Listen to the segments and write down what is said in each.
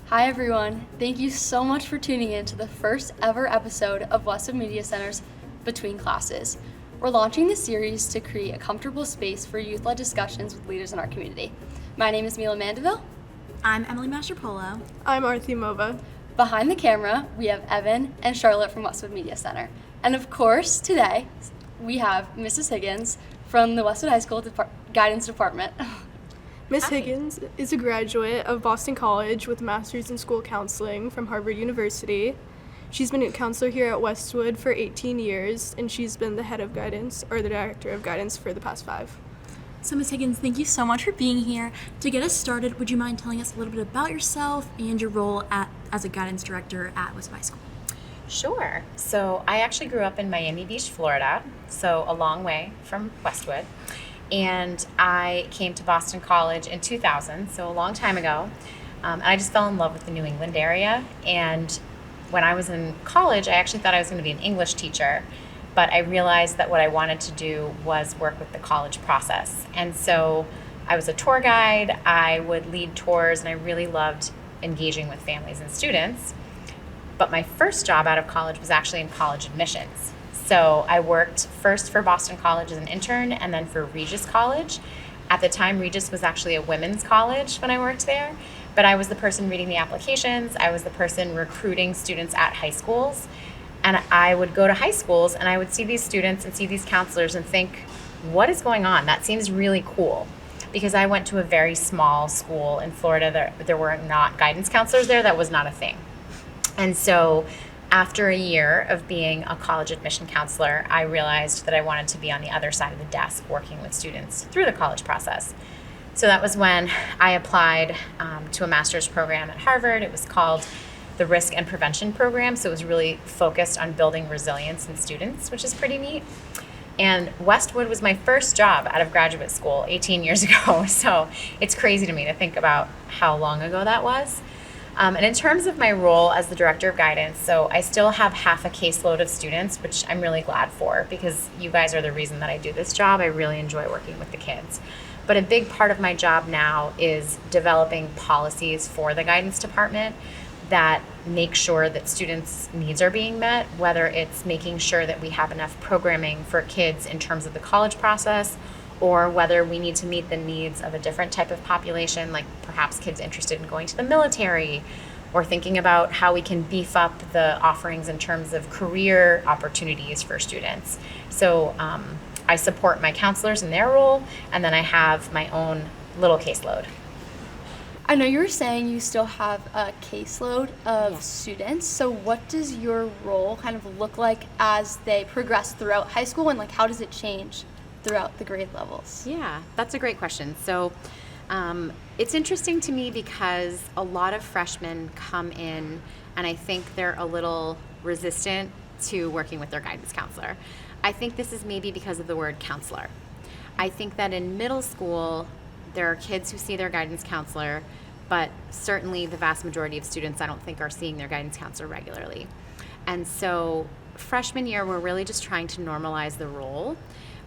Hi everyone, thank you so much for tuning in to the first ever episode of Westwood Media Center's Between Classes. We're launching this series to create a comfortable space for youth-led discussions with leaders in our community. My name is Mila Mandeville. I'm Emily Mastropolo. I'm Aarthi Movba. Behind the camera, we have Evan and Charlotte from Westwood Media Center. And of course, today, we have Mrs. Higgins from the Westwood High School Guidance Department. Miss Higgins is a graduate of Boston College with a master's in school counseling from Harvard University. She's been a counselor here at Westwood for 18 years, and she's been the head of guidance, or the director of guidance, for the past 5. So Ms. Higgins, thank you so much for being here. To get us started, would you mind telling us a little bit about yourself and your role as a guidance director at Westwood High School? Sure. So I actually grew up in Miami Beach, Florida, so a long way from Westwood. And I came to Boston College in 2000, so a long time ago. And I just fell in love with the New England area. And when I was in college, I actually thought I was going to be an English teacher. But I realized that what I wanted to do was work with the college process. And so I was a tour guide. I would lead tours, and I really loved engaging with families and students. But my first job out of college was actually in college admissions. So I worked first for Boston College as an intern and then for Regis College. At the time, Regis was actually a women's college when I worked there, but I was the person reading the applications. I was the person recruiting students at high schools. And I would go to high schools and I would see these students and see these counselors and think, what is going on? That seems really cool. Because I went to a very small school in Florida. There were not guidance counselors there. That was not a thing. And so after a year of being a college admission counselor, I realized that I wanted to be on the other side of the desk working with students through the college process. So that was when I applied to a master's program at Harvard. It was called the Risk and Prevention Program. So it was really focused on building resilience in students, which is pretty neat. And Westwood was my first job out of graduate school 18 years ago. So it's crazy to me to think about how long ago that was. And in terms of my role as the director of guidance, so I still have half a caseload of students, which I'm really glad for because you guys are the reason that I do this job. I really enjoy working with the kids. But a big part of my job now is developing policies for the guidance department that make sure that students' needs are being met, whether it's making sure that we have enough programming for kids in terms of the college process, or whether we need to meet the needs of a different type of population, like perhaps kids interested in going to the military, or thinking about how we can beef up the offerings in terms of career opportunities for students. So I support my counselors in their role, and then I have my own little caseload. I know you were saying you still have a caseload of students, so what does your role kind of look like as they progress throughout high school, and how does it change throughout the grade levels? Yeah, that's a great question. So it's interesting to me because a lot of freshmen come in and I think they're a little resistant to working with their guidance counselor. I think this is maybe because of the word counselor. I think that in middle school, there are kids who see their guidance counselor, but certainly the vast majority of students I don't think are seeing their guidance counselor regularly. And so freshman year, we're really just trying to normalize the role.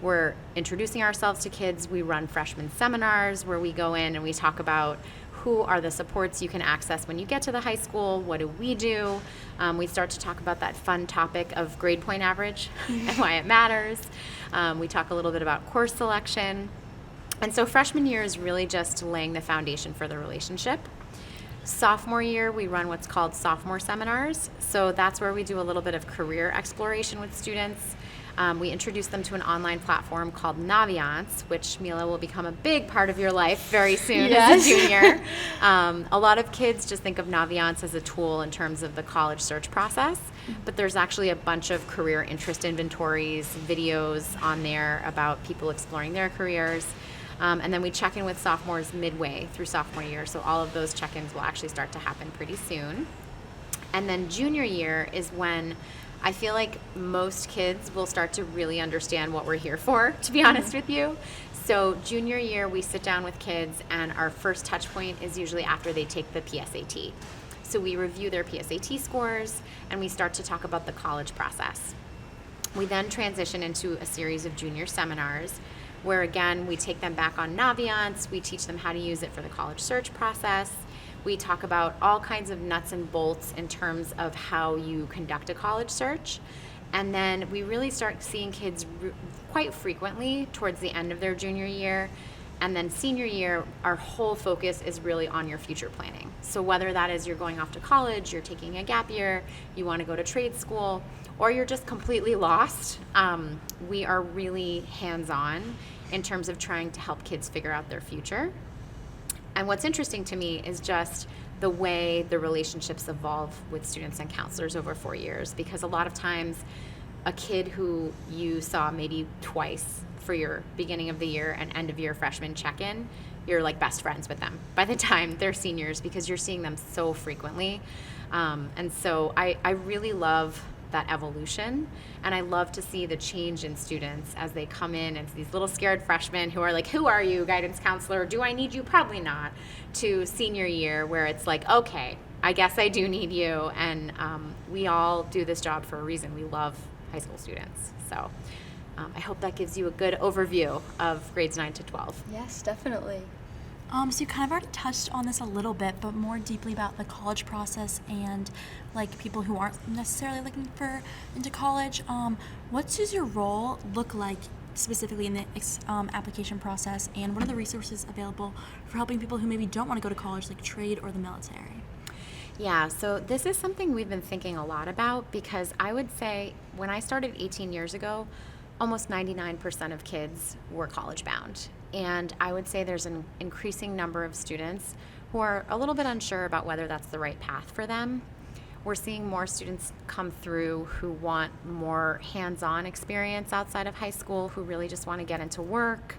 We're introducing ourselves to kids. We run freshman seminars where we go in and we talk about who are the supports you can access when you get to the high school, what do we do? We start to talk about that fun topic of grade point average and why it matters. We talk a little bit about course selection. And so freshman year is really just laying the foundation for the relationship. Sophomore year, we run what's called sophomore seminars. So that's where we do a little bit of career exploration with students. We introduce them to an online platform called Naviance, which Mila will become a big part of your life very soon as a junior. A lot of kids just think of Naviance as a tool in terms of the college search process, but there's actually a bunch of career interest inventories, videos on there about people exploring their careers. And then we check in with sophomores midway through sophomore year, so all of those check-ins will actually start to happen pretty soon. And then junior year is when I feel like most kids will start to really understand what we're here for, to be honest with you. So junior year, we sit down with kids, and our first touch point is usually after they take the PSAT. So we review their PSAT scores, and we start to talk about the college process. We then transition into a series of junior seminars where, again, we take them back on Naviance. We teach them how to use it for the college search process. We talk about all kinds of nuts and bolts in terms of how you conduct a college search. And then we really start seeing kids quite frequently towards the end of their junior year. And then senior year, our whole focus is really on your future planning. So whether that is you're going off to college, you're taking a gap year, you want to go to trade school, or you're just completely lost, we are really hands-on in terms of trying to help kids figure out their future. And what's interesting to me is just the way the relationships evolve with students and counselors over 4 years, because a lot of times a kid who you saw maybe twice for your beginning of the year and end of year freshman check-in, you're like best friends with them by the time they're seniors because you're seeing them so frequently. And so I really love that evolution, and I love to see the change in students as they come in, and these little scared freshmen who are like, who are you, guidance counselor? Do I need you? Probably not. To senior year where it's like, okay, I guess I do need you. And we all do this job for a reason. We love high school students. So I hope that gives you a good overview of grades 9 to 12. Yes, definitely. So you kind of already touched on this a little bit, but more deeply about the college process and like people who aren't necessarily looking into college. What does your role look like specifically in the application process, and what are the resources available for helping people who maybe don't want to go to college, like trade or the military? Yeah, so this is something we've been thinking a lot about, because I would say when I started 18 years ago, almost 99% of kids were college bound. And I would say there's an increasing number of students who are a little bit unsure about whether that's the right path for them. We're seeing more students come through who want more hands-on experience outside of high school, who really just want to get into work.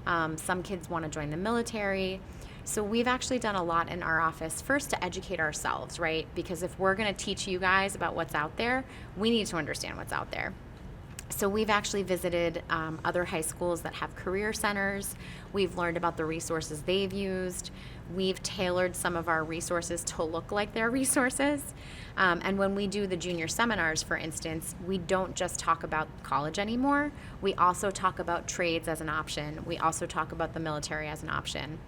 Some kids want to join the military. So we've actually done a lot in our office, first to educate ourselves, right? Because if we're going to teach you guys about what's out there, we need to understand what's out there. So we've actually visited other high schools that have career centers. We've learned about the resources they've used. We've tailored some of our resources to look like their resources. And when we do the junior seminars, for instance, we don't just talk about college anymore. We also talk about trades as an option. We also talk about the military as an option.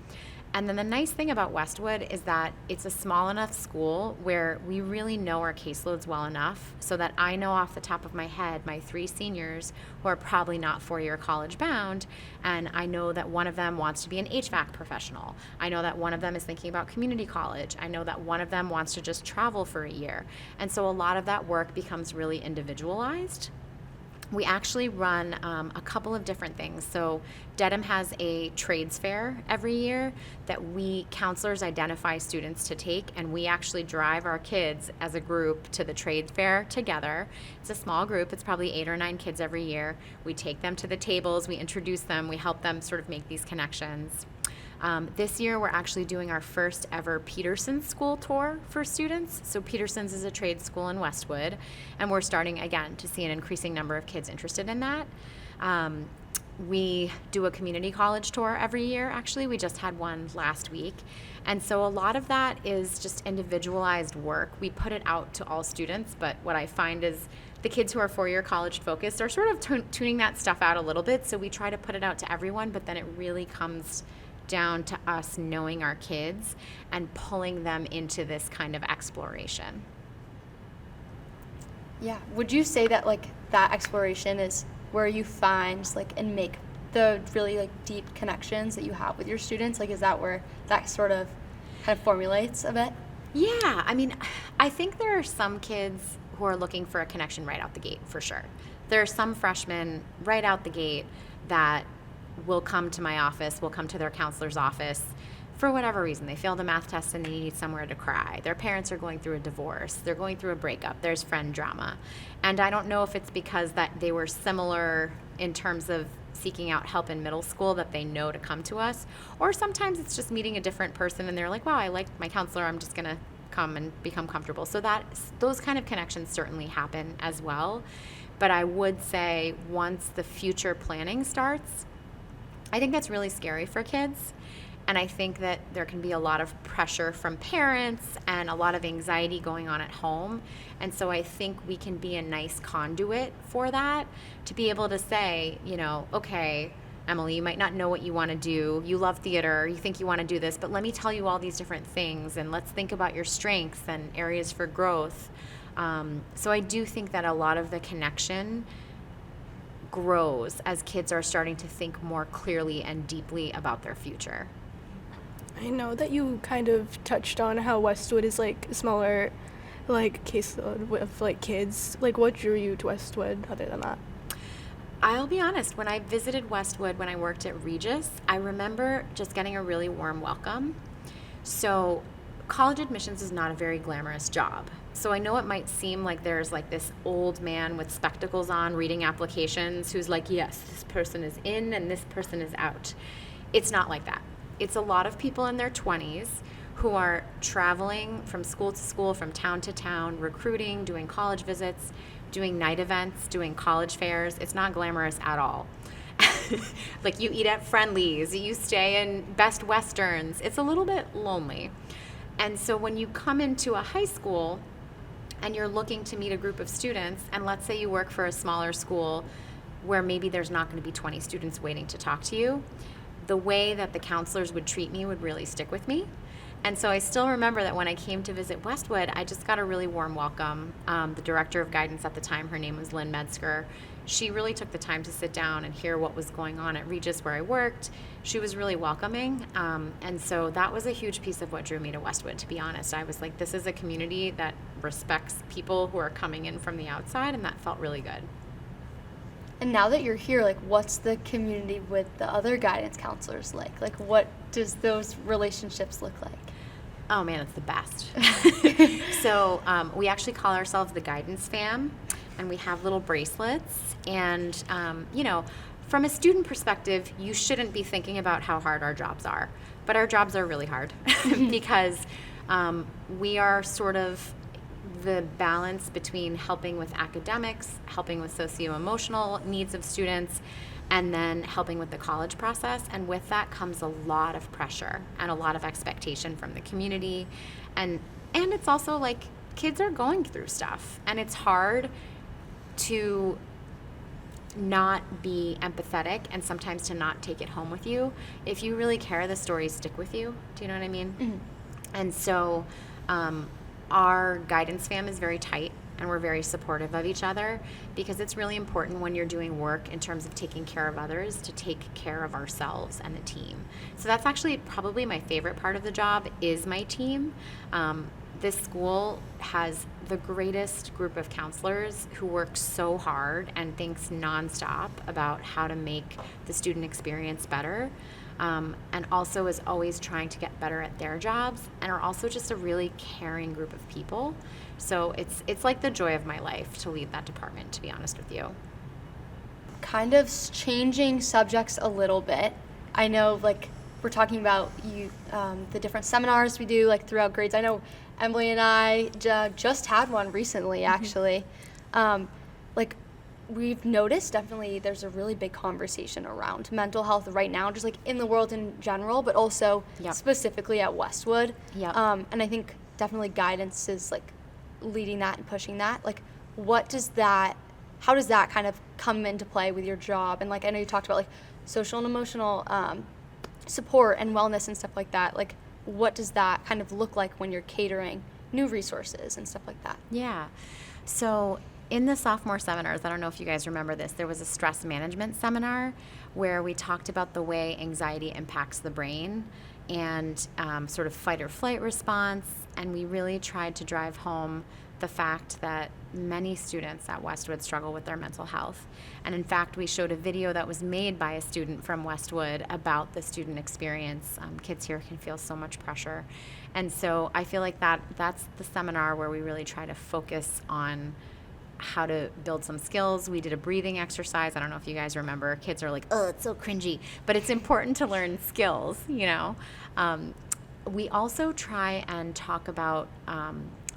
And then the nice thing about Westwood is that it's a small enough school where we really know our caseloads well enough so that I know off the top of my head my 3 seniors who are probably not 4-year college bound, and I know that one of them wants to be an HVAC professional. I know that one of them is thinking about community college. I know that one of them wants to just travel for a year. And so a lot of that work becomes really individualized. We actually run a couple of different things. So Dedham has a trades fair every year that we counselors identify students to take, and we actually drive our kids as a group to the trades fair together. It's a small group. It's probably 8 or 9 kids every year. We take them to the tables, we introduce them, we help them sort of make these connections. This year, we're actually doing our first ever Peterson's school tour for students. So Peterson's is a trade school in Westwood, and we're starting, again, to see an increasing number of kids interested in that. We do a community college tour every year, actually. We just had one last week. And so a lot of that is just individualized work. We put it out to all students, but what I find is the kids who are 4-year college focused are sort of tuning that stuff out a little bit. So we try to put it out to everyone, but then it really comes down to us knowing our kids and pulling them into this kind of exploration. Yeah. Would you say that like that exploration is where you find like and make the really like deep connections that you have with your students? Like, is that where that sort of kind of formulates a bit? Yeah. I mean, I think there are some kids who are looking for a connection right out the gate, for sure. There are some freshmen right out the gate that will come to my office, will come to their counselor's office for whatever reason. They failed a math test and they need somewhere to cry. Their parents are going through a divorce. They're going through a breakup. There's friend drama. And I don't know if it's because that they were similar in terms of seeking out help in middle school that they know to come to us, or sometimes it's just meeting a different person and they're like, wow, I like my counselor, I'm just gonna come and become comfortable. So those kind of connections certainly happen as well. But I would say once the future planning starts, I think that's really scary for kids. And I think that there can be a lot of pressure from parents and a lot of anxiety going on at home. And so I think we can be a nice conduit for that, to be able to say, you know, okay, Emily, you might not know what you want to do. You love theater, you think you want to do this, but let me tell you all these different things, and let's think about your strengths and areas for growth. So I do think that a lot of the connection grows as kids are starting to think more clearly and deeply about their future. I know that you kind of touched on how Westwood is like a smaller caseload with like kids. Like, what drew you to Westwood other than that? I'll be honest, when I visited Westwood when I worked at Regis, I remember just getting a really warm welcome. So college admissions is not a very glamorous job. So I know it might seem like there's like this old man with spectacles on reading applications who's like, yes, this person is in and this person is out. It's not like that. It's a lot of people in their 20s who are traveling from school to school, from town to town, recruiting, doing college visits, doing night events, doing college fairs. It's not glamorous at all. Like, you eat at Friendly's, you stay in Best Westerns. It's a little bit lonely. And so when you come into a high school and you're looking to meet a group of students, and let's say you work for a smaller school where maybe there's not going to be 20 students waiting to talk to you, the way that the counselors would treat me would really stick with me. And so I still remember that when I came to visit Westwood, I just got a really warm welcome. The director of guidance at the time, her name was Lynn Metzger. She really took the time to sit down and hear what was going on at Regis where I worked. She was really welcoming. And so that was a huge piece of what drew me to Westwood, to be honest. I was like, this is a community that respects people who are coming in from the outside, and that felt really good. And now that you're here, like, what's the community with the other guidance counselors like? Like, what does those relationships look like? Oh man, it's the best. So we actually call ourselves the Guidance Fam, and we have little bracelets. And, from a student perspective, you shouldn't be thinking about how hard our jobs are. But our jobs are really hard because we are sort of the balance between helping with academics, helping with socio-emotional needs of students, and then helping with the college process. And with that comes a lot of pressure and a lot of expectation from the community. And it's also like, kids are going through stuff, and it's hard to not be empathetic and sometimes to not take it home with you. If you really care, the stories stick with you. Do you know what I mean? Mm-hmm. And so our guidance fam is very tight, and we're very supportive of each other, because it's really important when you're doing work in terms of taking care of others to take care of ourselves and the team. So that's actually probably my favorite part of the job, is my team. This school has the greatest group of counselors who work so hard and thinks nonstop about how to make the student experience better. And also is always trying to get better at their jobs, and are also just a really caring group of people. So it's like the joy of my life to lead that department, to be honest with you. Kind of changing subjects a little bit. I know, like, we're talking about the different seminars we do, like, throughout grades. I know Emily and I just had one recently, actually. Like, we've noticed definitely there's a really big conversation around mental health right now, just like in the world in general, but also specifically at Westwood. And I think definitely guidance is like leading that and pushing that. Like, how does that kind of come into play with your job? And like, I know you talked about like social and emotional support and wellness and stuff like that. Like, what does that kind of look like when you're catering new resources and stuff like that? Yeah. So in the sophomore seminars, I don't know if you guys remember this, there was a stress management seminar where we talked about the way anxiety impacts the brain and sort of fight or flight response. And we really tried to drive home the fact that many students at Westwood struggle with their mental health. And in fact, we showed a video that was made by a student from Westwood about the student experience. Kids here can feel so much pressure. And so I feel like that's the seminar where we really try to focus on how to build some skills. We did a breathing exercise. I don't know if you guys remember. Kids are like, oh, it's so cringy. But it's important to learn skills, you know. We also try and talk about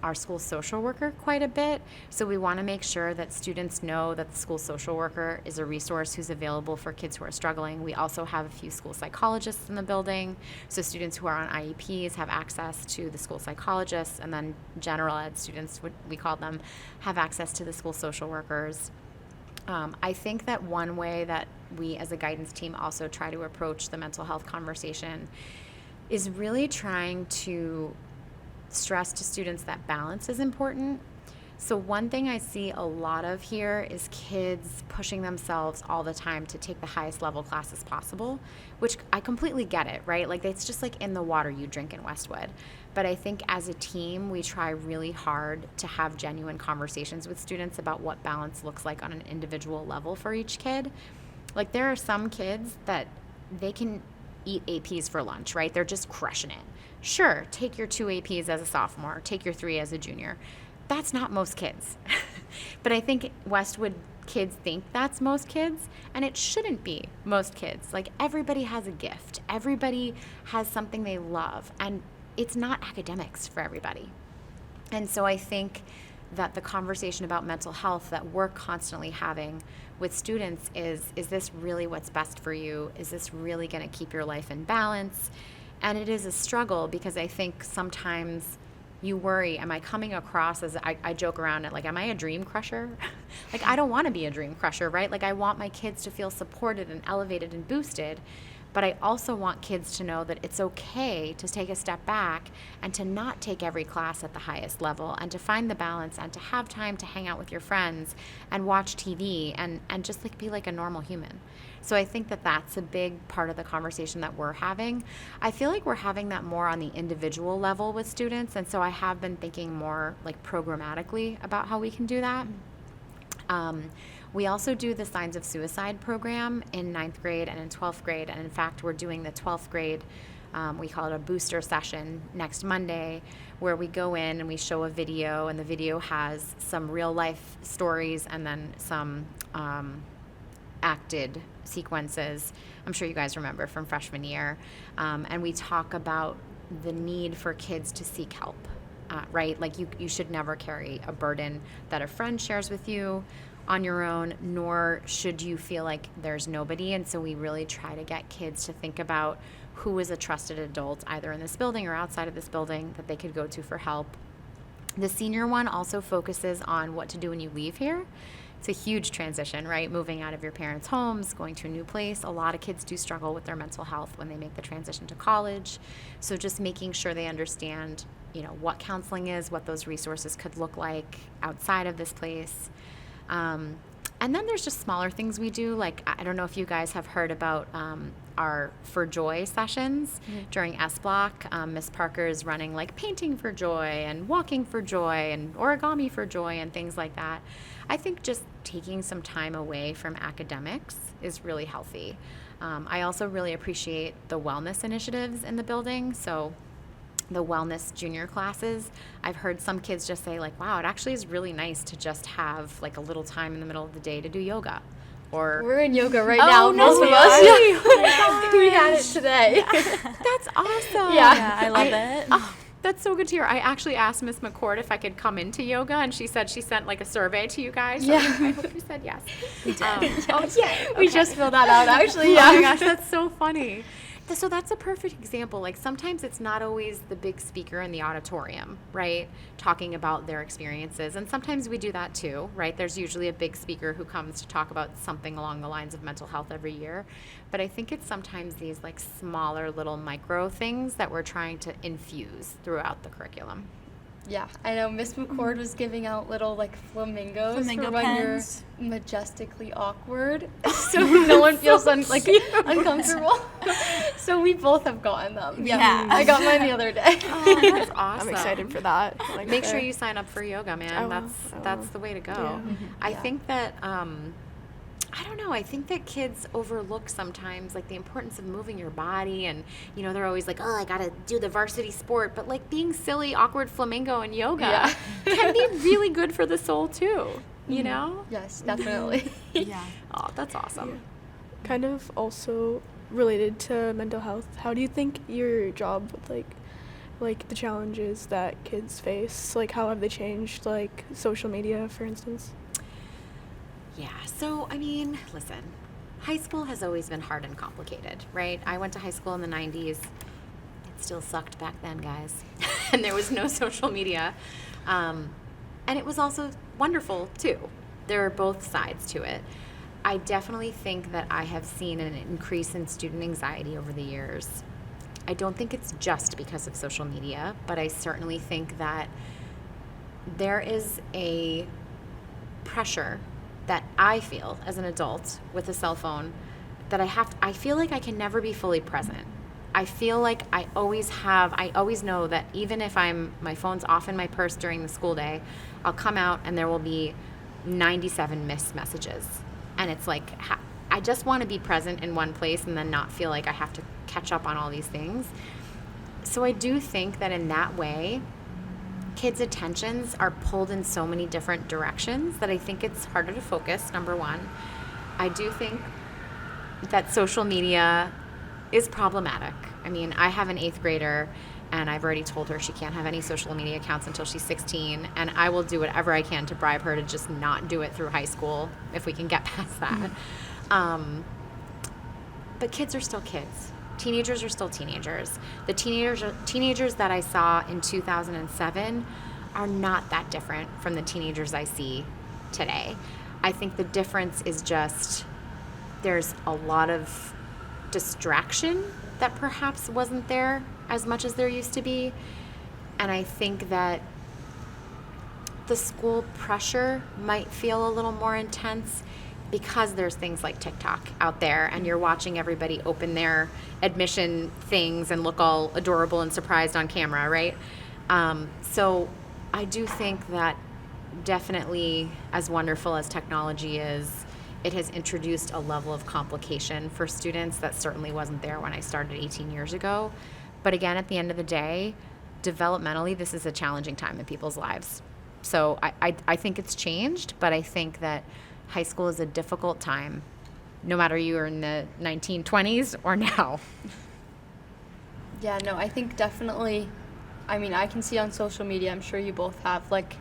our school social worker quite a bit. So we want to make sure that students know that the school social worker is a resource who's available for kids who are struggling. We also have a few school psychologists in the building. So students who are on IEPs have access to the school psychologists, and then general ed students, what we call them, have access to the school social workers. I think that one way that we as a guidance team also try to approach the mental health conversation is really trying to stress to students that balance is important. So one thing I see a lot of here is kids pushing themselves all the time to take the highest level classes possible, which I completely get it, right? Like it's just like in the water you drink in Westwood. But I think as a team, we try really hard to have genuine conversations with students about what balance looks like on an individual level for each kid. Like there are some kids that they can eat APs for lunch, right? They're just crushing it. Sure, take your 2 APs as a sophomore, take your 3 as a junior. That's not most kids. But I think Westwood kids think that's most kids, and it shouldn't be most kids. Like everybody has a gift. Everybody has something they love, and it's not academics for everybody. And so I think that the conversation about mental health that we're constantly having with students is this really what's best for you? Is this really going to keep your life in balance? And it is a struggle because I think sometimes you worry, am I coming across as, I joke around it, like, am I a dream crusher? Like, I don't want to be a dream crusher, right? Like, I want my kids to feel supported and elevated and boosted, but I also want kids to know that it's okay to take a step back and to not take every class at the highest level and to find the balance and to have time to hang out with your friends and watch TV and just like be like a normal human. So I think that that's a big part of the conversation that we're having. I feel like we're having that more on the individual level with students, and so I have been thinking more like programmatically about how we can do that. We also do the Signs of Suicide program in 9th grade and in 12th grade, and in fact we're doing the 12th grade, we call it a booster session next Monday, where we go in and we show a video, and the video has some real life stories and then some acted sequences. I'm sure you guys remember from freshman year. And we talk about the need for kids to seek help, right? Like you should never carry a burden that a friend shares with you on your own, nor should you feel like there's nobody. And so we really try to get kids to think about who is a trusted adult, either in this building or outside of this building, that they could go to for help. The senior one also focuses on what to do when you leave here. It's a huge transition, right? Moving out of your parents' homes, going to a new place. A lot of kids do struggle with their mental health when they make the transition to college. So just making sure they understand, what counseling is, what those resources could look like outside of this place. And then there's just smaller things we do. Like, I don't know if you guys have heard about our For Joy sessions during S Block. Miss Parker is running like painting for joy and walking for joy and origami for joy and things like that. I think just taking some time away from academics is really healthy. I also really appreciate the wellness initiatives in the building. So the wellness junior classes, I've heard some kids just say like, wow, it actually is really nice to just have like a little time in the middle of the day to do yoga. Or we're in yoga right now, most of us. We had it today. That's awesome. Yeah, I love it. Oh, that's so good to hear. I actually asked Miss McCord if I could come into yoga, and she said she sent like a survey to you guys. So I hope you said yes. We did. Oh, yeah. We just filled that out, actually. Oh my gosh, that's so funny. So that's a perfect example. Like sometimes it's not always the big speaker in the auditorium, right, talking about their experiences. And sometimes we do that too, right? There's usually a big speaker who comes to talk about something along the lines of mental health every year. But I think it's sometimes these like smaller little micro things that we're trying to infuse throughout the curriculum. Yeah, I know Miss McCord was giving out little like flamingos Flamingo for when pens. you're majestically awkward, so no one feels uncomfortable. So we both have gotten them. Yeah. I got mine the other day. Oh, that's awesome. I'm excited for that. Make sure you sign up for yoga, man. I will. That's the way to go. Yeah. I think that I don't know. I think that kids overlook sometimes like the importance of moving your body, and they're always like, oh, I gotta do the varsity sport, but like being silly, awkward flamingo and yoga can be really good for the soul too. You know? Yes, definitely. Yeah. Oh, that's awesome. Yeah. Kind of also related to mental health. How do you think your job with like the challenges that kids face, like how have they changed, like social media, for instance? Yeah, so, I mean, listen, high school has always been hard and complicated, right? I went to high school in the 90s. It still sucked back then, guys. And there was no social media. And it was also wonderful, too. There are both sides to it. I definitely think that I have seen an increase in student anxiety over the years. I don't think it's just because of social media, but I certainly think that there is a pressure that I feel as an adult with a cell phone that I feel like I can never be fully present. I feel like I always know that even if my phone's off in my purse during the school day, I'll come out and there will be 97 missed messages. And it's like, I just want to be present in one place and then not feel like I have to catch up on all these things. So I do think that in that way, kids' attentions are pulled in so many different directions that I think it's harder to focus, number one. I do think that social media is problematic. I mean, I have an 8th grader, and I've already told her she can't have any social media accounts until she's 16, and I will do whatever I can to bribe her to just not do it through high school if we can get past that. But kids are still kids. Teenagers are still teenagers. The teenagers that I saw in 2007 are not that different from the teenagers I see today. I think the difference is just there's a lot of distraction that perhaps wasn't there as much as there used to be. And I think that the school pressure might feel a little more intense because there's things like TikTok out there and you're watching everybody open their admission things and look all adorable and surprised on camera, right? So I do think that definitely, as wonderful as technology is, it has introduced a level of complication for students that certainly wasn't there when I started 18 years ago. But again, at the end of the day, developmentally, this is a challenging time in people's lives. So I think it's changed, but I think that high school is a difficult time, no matter you're in the 1920s or now. Yeah, no, I think definitely, I mean, I can see on social media, I'm sure you both have, like,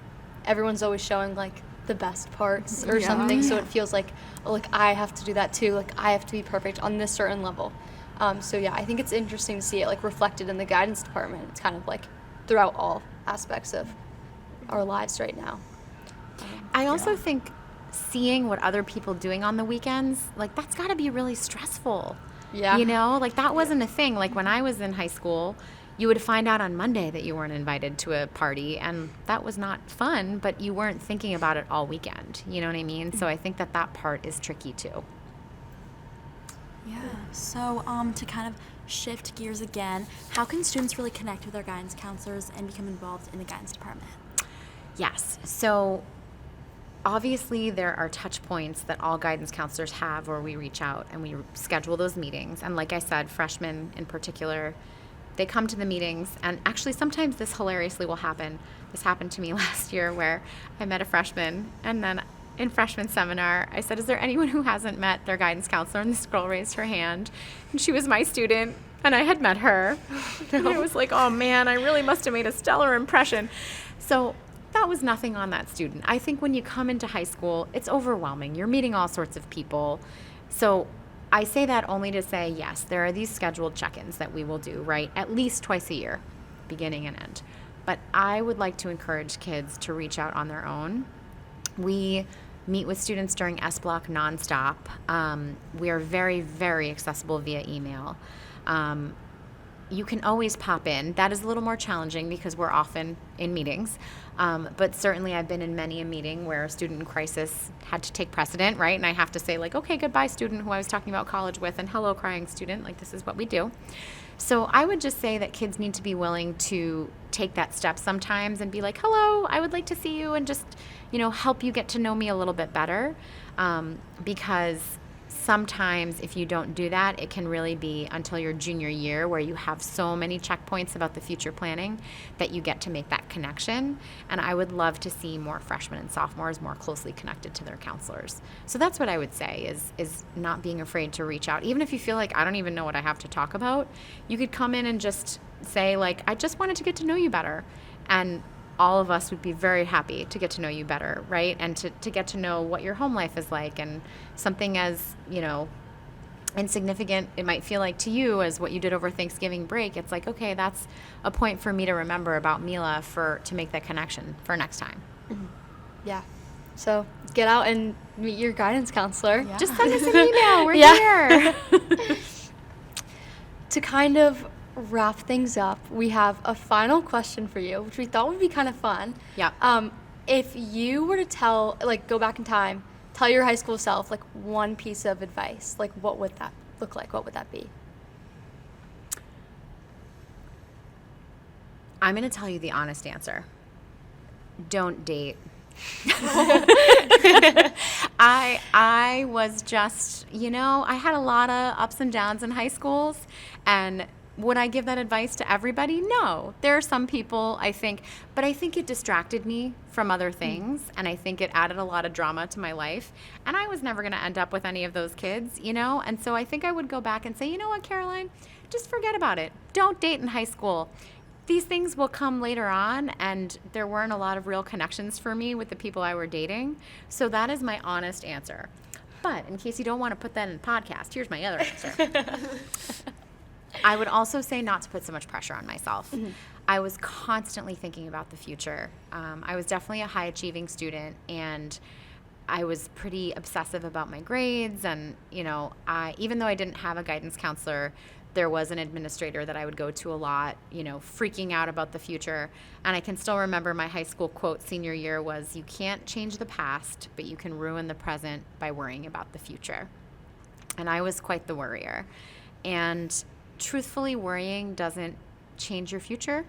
everyone's always showing, like, the best parts or something, so it feels like, oh, like, I have to do that too, like, I have to be perfect on this certain level. So yeah, I think it's interesting to see it, like, reflected in the guidance department. It's kind of, like, throughout all aspects of our lives right now. I also think seeing what other people doing on the weekends, like, that's got to be really stressful. Yeah. You know, like, that wasn't a thing. Like, when I was in high school, you would find out on Monday that you weren't invited to a party, and that was not fun, but you weren't thinking about it all weekend. You know what I mean? So I think that that part is tricky too. Yeah. So to kind of shift gears again, how can students really connect with their guidance counselors and become involved in the guidance department? Yes. So obviously there are touch points that all guidance counselors have where we reach out and we schedule those meetings. And like I said, freshmen in particular, they come to the meetings, and actually sometimes this hilariously will happen. This happened to me last year where I met a freshman, and then in freshman seminar, I said, is there anyone who hasn't met their guidance counselor? And this girl raised her hand, and she was my student, and I had met her. And I was like, oh man, I really must have made a stellar impression. So that was nothing on that student. I think when you come into high school, it's overwhelming. You're meeting all sorts of people. So I say that only to say, yes, there are these scheduled check-ins that we will do, right? At least twice a year, beginning and end. But I would like to encourage kids to reach out on their own. We meet with students during S-Block nonstop. We are very, very accessible via email. You can always pop in. That is a little more challenging because we're often in meetings. But certainly I've been in many a meeting where a student in crisis had to take precedent, right? And I have to say, like, okay, goodbye, student who I was talking about college with, and hello, crying student. Like, this is what we do. So I would just say that kids need to be willing to take that step sometimes and be like, hello, I would like to see you, and just, you know, help you get to know me a little bit better. Because sometimes if you don't do that, it can really be until your junior year where you have so many checkpoints about the future planning that you get to make that connection. And I would love to see more freshmen and sophomores more closely connected to their counselors. So that's what I would say is not being afraid to reach out. Even if you feel like, I don't even know what I have to talk about, you could come in and just say, like, I just wanted to get to know you better. And all of us would be very happy to get to know you better, right? And to get to know what your home life is like, and something as, you know, insignificant it might feel like to you as what you did over Thanksgiving break. It's like, okay, that's a point for me to remember about Mila to make that connection for next time. Mm-hmm. Yeah. So get out and meet your guidance counselor. Yeah. Just send us an email. We're Yeah. here. To kind of wrap things up, we have a final question for you, which we thought would be kind of fun. Yeah. If you were to go back in time, tell your high school self, one piece of advice, what would that look like? What would that be? I'm going to tell you the honest answer. Don't date. I was just, I had a lot of ups and downs in high schools, and would I give that advice to everybody? No. There are some people, I think it distracted me from other things, and I think it added a lot of drama to my life, and I was never going to end up with any of those kids, and so I think I would go back and say, you know what, Caroline, just forget about it. Don't date in high school. These things will come later on, and there weren't a lot of real connections for me with the people I were dating, so that is my honest answer. But in case you don't want to put that in a podcast, here's my other answer. I would also say not to put so much pressure on myself. Mm-hmm. I was constantly thinking about the future. I was definitely a high-achieving student, and I was pretty obsessive about my grades. And, even though I didn't have a guidance counselor, there was an administrator that I would go to a lot, freaking out about the future. And I can still remember my high school quote senior year was, "You can't change the past, but you can ruin the present by worrying about the future." And I was quite the worrier. And truthfully, worrying doesn't change your future,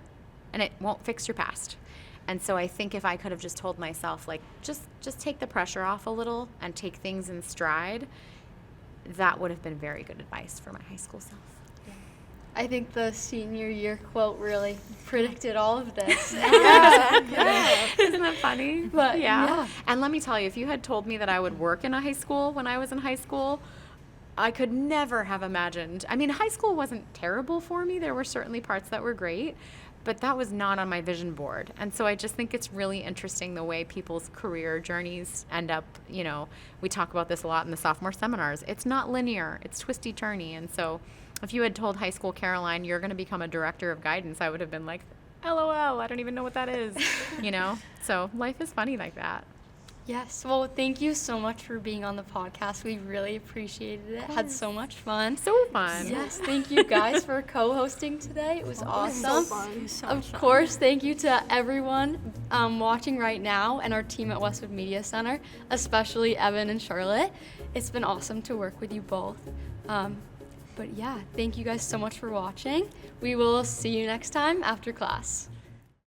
and it won't fix your past. And so I think if I could have just told myself, just take the pressure off a little and take things in stride, that would have been very good advice for my high school self. I think the senior year quote really predicted all of this. Yeah. Isn't that funny? But yeah. And let me tell you, if you had told me that I would work in a high school when I was in high school, I could never have imagined. I mean, high school wasn't terrible for me. There were certainly parts that were great, but that was not on my vision board. And so I just think it's really interesting the way people's career journeys end up, we talk about this a lot in the sophomore seminars. It's not linear. It's twisty-turny. And so if you had told high school Caroline, you're going to become a director of guidance, I would have been like, LOL, I don't even know what that is, So life is funny like that. Yes. Well, thank you so much for being on the podcast. We really appreciated it. Had so much fun. So fun. Yes. Thank you guys for co-hosting today. It was awesome. So fun. Of course, thank you to everyone watching right now and our team at Westwood Media Center, especially Evan and Charlotte. It's been awesome to work with you both. But yeah, thank you guys so much for watching. We will see you next time after class.